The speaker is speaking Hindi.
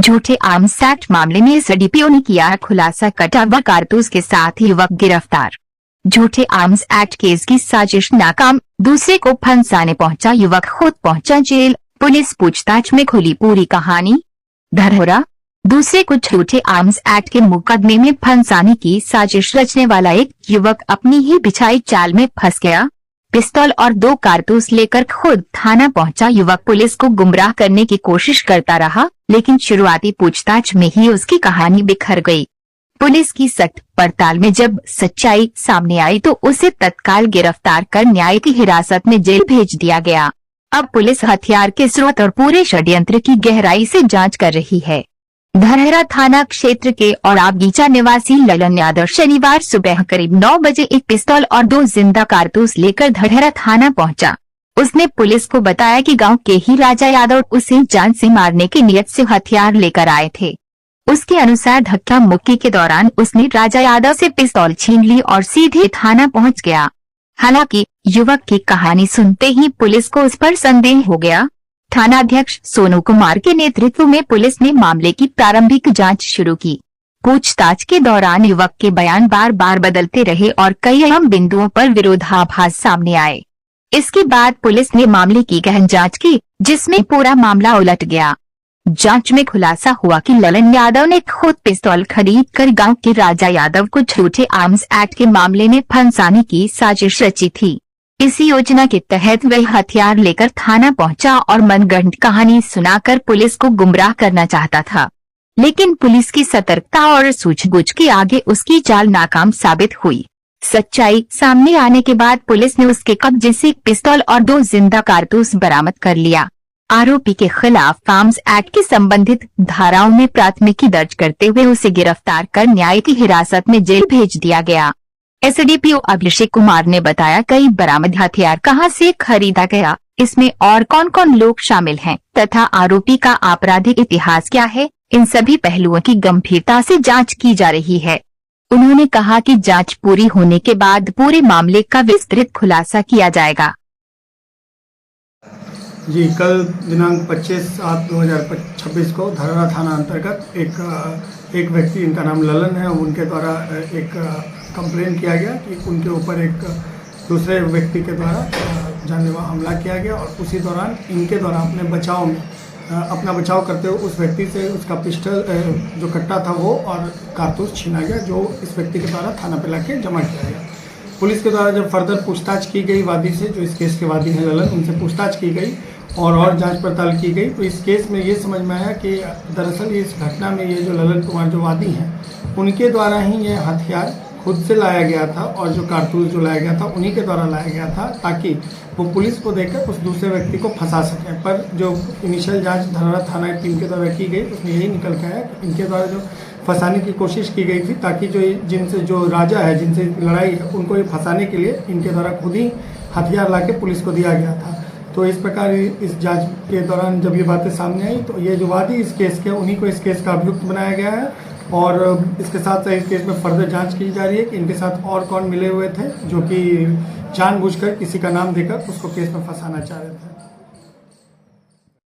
झूठे आर्म्स एक्ट मामले में एसडीपीओ ने किया खुलासा, कटा हुआ कारतूस के साथ युवक गिरफ्तार। झूठे आर्म्स एक्ट केस की साजिश नाकाम, दूसरे को फंसाने पहुंचा युवक खुद पहुंचा जेल, पुलिस पूछताछ में खुली पूरी कहानी। धरहरा, दूसरे को झूठे आर्म्स एक्ट के मुकदमे में फंसाने की साजिश रचने वाला एक युवक अपनी ही बिछाई चाल में फंस गया। पिस्तौल और 2 कारतूस लेकर खुद थाना पहुंचा युवक पुलिस को गुमराह करने की कोशिश करता रहा, लेकिन शुरुआती पूछताछ में ही उसकी कहानी बिखर गई। पुलिस की सख्त पड़ताल में जब सच्चाई सामने आई तो उसे तत्काल गिरफ्तार कर न्यायिक हिरासत में जेल भेज दिया गया। अब पुलिस हथियार के स्रोत और पूरे षड्यंत्र की गहराई से जांच कर रही है। धरहरा थाना क्षेत्र के और बगीचा निवासी ललन यादव शनिवार सुबह करीब 9 बजे एक पिस्तौल और 2 जिंदा कारतूस लेकर धरहरा थाना पहुंचा। उसने पुलिस को बताया कि गांव के ही राजा यादव उसे जान से मारने की नियत से हथियार लेकर आए थे। उसके अनुसार धक्का मुक्की के दौरान उसने राजा यादव से पिस्तौल छीन ली और सीधे थाना पहुंच गया। हालांकि युवक की कहानी सुनते ही पुलिस को उस पर संदेह हो गया। थानाध्यक्ष सोनू कुमार के नेतृत्व में पुलिस ने मामले की प्रारंभिक जांच शुरू की। पूछताछ के दौरान युवक के बयान बार बार बदलते रहे और कई अहम बिंदुओं पर विरोधाभास सामने आए। इसके बाद पुलिस ने मामले की गहन जांच की, जिसमें पूरा मामला उलट गया। जांच में खुलासा हुआ कि ललन यादव ने खुद पिस्तौल खरीदकर गांव के राजा यादव को झूठे आर्म्स एक्ट के मामले में फंसाने की साजिश रची थी। इसी योजना के तहत वह हथियार लेकर थाना पहुंचा और मनगढ़ंत कहानी सुनाकर पुलिस को गुमराह करना चाहता था, लेकिन पुलिस की सतर्कता और सूझबूझ के आगे उसकी चाल नाकाम साबित हुई। सच्चाई सामने आने के बाद पुलिस ने उसके कब्जे से पिस्तौल और 2 जिंदा कारतूस बरामद कर लिया। आरोपी के खिलाफ आर्म्स एक्ट के संबंधित धाराओं में प्राथमिकी दर्ज करते हुए उसे गिरफ्तार कर न्यायिक हिरासत में जेल भेज दिया गया। एसडीपीओ अभिषेक कुमार ने बताया, कई बरामद हथियार कहां से खरीदा गया, इसमें और कौन कौन लोग शामिल हैं तथा आरोपी का आपराधिक इतिहास क्या है, इन सभी पहलुओं की गंभीरता से जांच की जा रही है। उन्होंने कहा कि जांच पूरी होने के बाद पूरे मामले का विस्तृत खुलासा किया जाएगा। जी, कल दिनांक 25/7/2026 को धरहरा थाना अंतर्गत एक व्यक्ति, इनका नाम ललन है, उनके द्वारा एक कंप्लेन किया गया कि उनके ऊपर एक दूसरे व्यक्ति के द्वारा जानलेवा हमला किया गया और उसी दौरान इनके द्वारा अपना बचाव करते हुए उस व्यक्ति से उसका पिस्टल जो कट्टा था वो और कारतूस छीना गया, जो इस व्यक्ति के द्वारा थाना पे लाके जमा किया गया। पुलिस के द्वारा जब फर्दर पूछताछ की गई वादी से, जो इस केस के वादी हैं ललन, उनसे पूछताछ की गई और जांच पड़ताल की गई, तो इस केस में ये समझ में आया कि दरअसल इस घटना में ये जो ललन कुमार जो वादी हैं उनके द्वारा ही ये हथियार खुद से लाया गया था और जो कारतूस जो लाया गया था उन्हीं के द्वारा लाया गया था, ताकि वो पुलिस को देकर उस दूसरे व्यक्ति को फंसा सकें। पर जो इनिशियल जांच धरहरा थाना टीम के द्वारा की गई उसमें यही निकल के आया कि इनके द्वारा जो फंसाने की कोशिश की गई थी, ताकि जो राजा है जिनसे लड़ाई है उनको ये फंसाने के लिए इनके द्वारा खुद ही हथियार ला के पुलिस को दिया गया था। तो इस प्रकार इस जांच के दौरान जब ये बातें सामने आई तो ये जो वादी इस केस के, उन्हीं को इस केस का अभियुक्त बनाया गया है और इसके साथ साथ इस केस में फर्दर जांच की जा रही है कि इनके साथ और कौन मिले हुए थे जो कि जानबूझकर किसी का नाम देकर उसको केस में फंसाना चाह रहे थे।